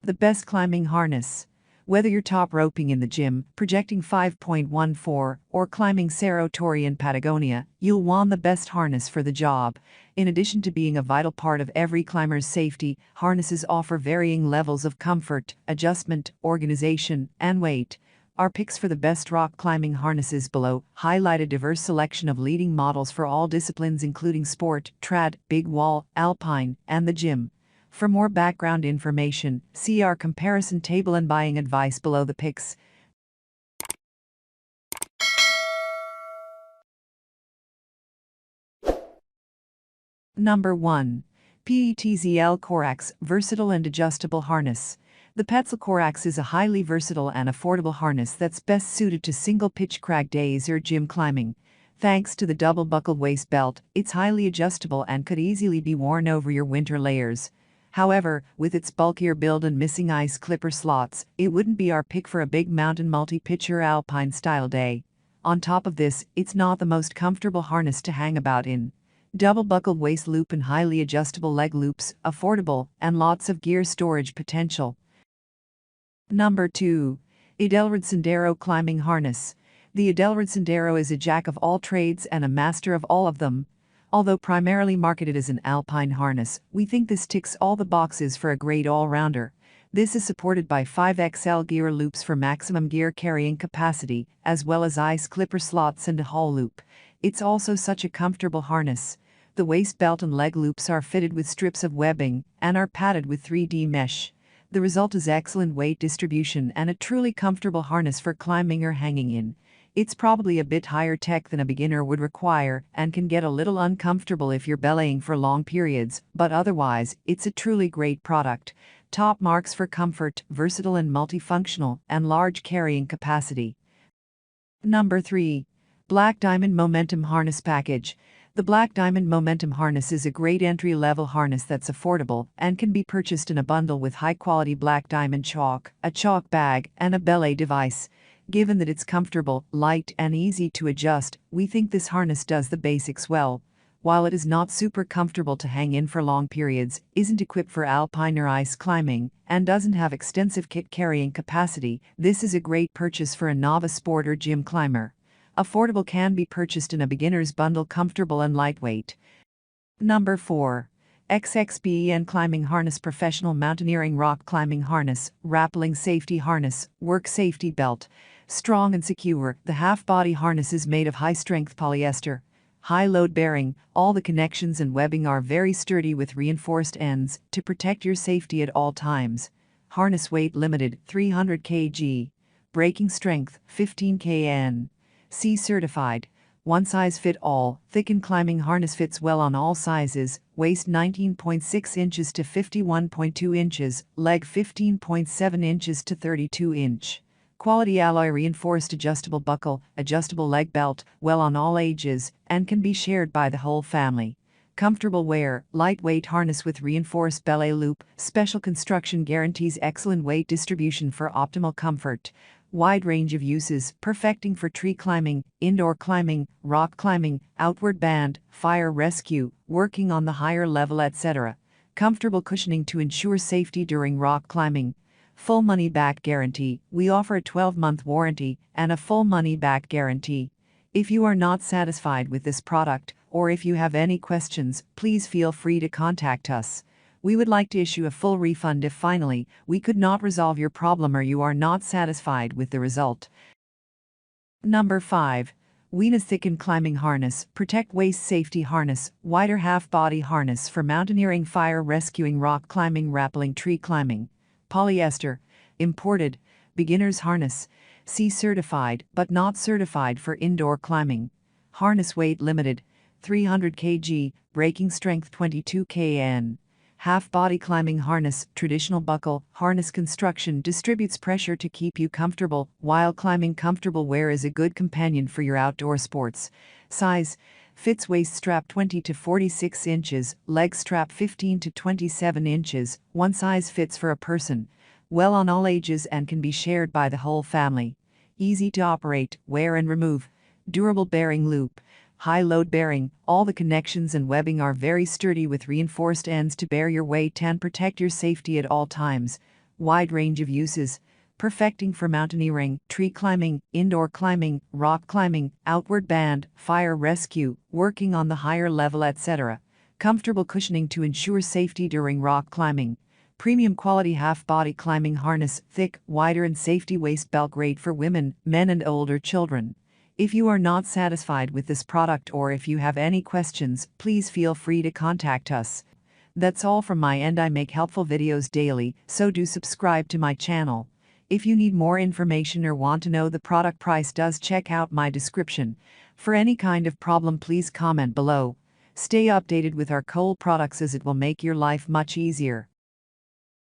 The best climbing harness. Whether you're top roping in the gym, projecting 5.14, or climbing Cerro Torre in Patagonia, you'll want the best harness for the job. In addition to being a vital part of every climber's safety, harnesses offer varying levels of comfort, adjustment, organization, and weight. Our picks for the best rock climbing harnesses below highlight a diverse selection of leading models for all disciplines including sport, trad, big wall, alpine, and the gym. For more background information, see our comparison table and buying advice below the picks. Number 1. PETZL CORAX Versatile and Adjustable Harness. The PETZL CORAX is a highly versatile and affordable harness that's best suited to single-pitch crag days or gym climbing. Thanks to the double-buckled waist belt, it's highly adjustable and could easily be worn over your winter layers. However, with its bulkier build and missing ice clipper slots, it wouldn't be our pick for a big mountain multi-pitch or alpine-style day. On top of this, it's not the most comfortable harness to hang about in. Double-buckled waist loop and highly adjustable leg loops, affordable, and lots of gear storage potential. Number 2. EDELRID Sendero Climbing Harness. The EDELRID Sendero is a jack of all trades and a master of all of them. Although primarily marketed as an alpine harness, we think this ticks all the boxes for a great all-rounder. This is supported by 5XL gear loops for maximum gear carrying capacity, as well as ice clipper slots and a haul loop. It's also such a comfortable harness. The waist belt and leg loops are fitted with strips of webbing and are padded with 3D mesh. The result is excellent weight distribution and a truly comfortable harness for climbing or hanging in. It's probably a bit higher tech than a beginner would require and can get a little uncomfortable if you're belaying for long periods, but otherwise, it's a truly great product. Top marks for comfort, versatile and multifunctional, and large carrying capacity. Number 3. Black Diamond Momentum Harness Package. The Black Diamond Momentum Harness is a great entry-level harness that's affordable and can be purchased in a bundle with high-quality Black Diamond chalk, a chalk bag, and a belay device. Given that it's comfortable, light, and easy to adjust, we think this harness does the basics well. While it is not super comfortable to hang in for long periods, isn't equipped for alpine or ice climbing, and doesn't have extensive kit carrying capacity, this is a great purchase for a novice sport or gym climber. Affordable, can be purchased in a beginner's bundle, comfortable and lightweight. Number 4. XBEN Climbing Harness Professional Mountaineering Rock Climbing Harness, Rappelling Safety Harness, Work Safety Belt. Strong and secure, the half-body harness is made of high-strength polyester. High load bearing, all the connections and webbing are very sturdy with reinforced ends to protect your safety at all times. Harness weight limited, 300 kg. Braking strength, 15 kN. C certified. One size fit all. Thicken climbing harness fits well on all sizes. Waist 19.6 inches to 51.2 inches, leg 15.7 inches to 32 inch. Quality alloy reinforced adjustable buckle, adjustable leg belt, well on all ages, and can be shared by the whole family. Comfortable wear, lightweight harness with reinforced belay loop, special construction guarantees excellent weight distribution for optimal comfort. Wide range of uses, perfecting for tree climbing, indoor climbing, rock climbing, outward band, fire rescue, working on the higher level, etc. Comfortable cushioning to ensure safety during rock climbing. Full money-back guarantee. We offer a 12-month warranty and a full money-back guarantee. If you are not satisfied with this product, or if you have any questions, please feel free to contact us. We would like to issue a full refund if finally we could not resolve your problem or you are not satisfied with the result. Number 5. Weanas Thicken Climbing Harness, Protect Waist Safety Harness, Wider Half-Body Harness for Mountaineering, Fire Rescuing, Rock Climbing, Rappelling, Tree Climbing. Polyester. Imported. Beginner's harness. C certified, but not certified for indoor climbing. Harness weight limited, 300 kg, braking strength 22 kN. Half-body climbing harness, traditional buckle, harness construction distributes pressure to keep you comfortable, while climbing. Comfortable wear is a good companion for your outdoor sports. Size. Fits waist strap 20 to 46 inches, leg strap 15 to 27 inches, one size fits for a person. Well on all ages and can be shared by the whole family. Easy to operate, wear and remove. Durable bearing loop. High load bearing, all the connections and webbing are very sturdy with reinforced ends to bear your weight and protect your safety at all times. Wide range of uses. Perfecting for mountaineering, tree climbing, indoor climbing, rock climbing, outward band, fire rescue, working on the higher level, etc. Comfortable cushioning to ensure safety during rock climbing. Premium quality half-body climbing harness, thick, wider and safety waist belt, great for women, men and older children. If you are not satisfied with this product or if you have any questions, please feel free to contact us. That's all from my end. I make helpful videos daily, so do subscribe to my channel. If you need more information or want to know the product price, does check out my description. For any kind of problem, please comment below. Stay updated with our cool products as it will make your life much easier.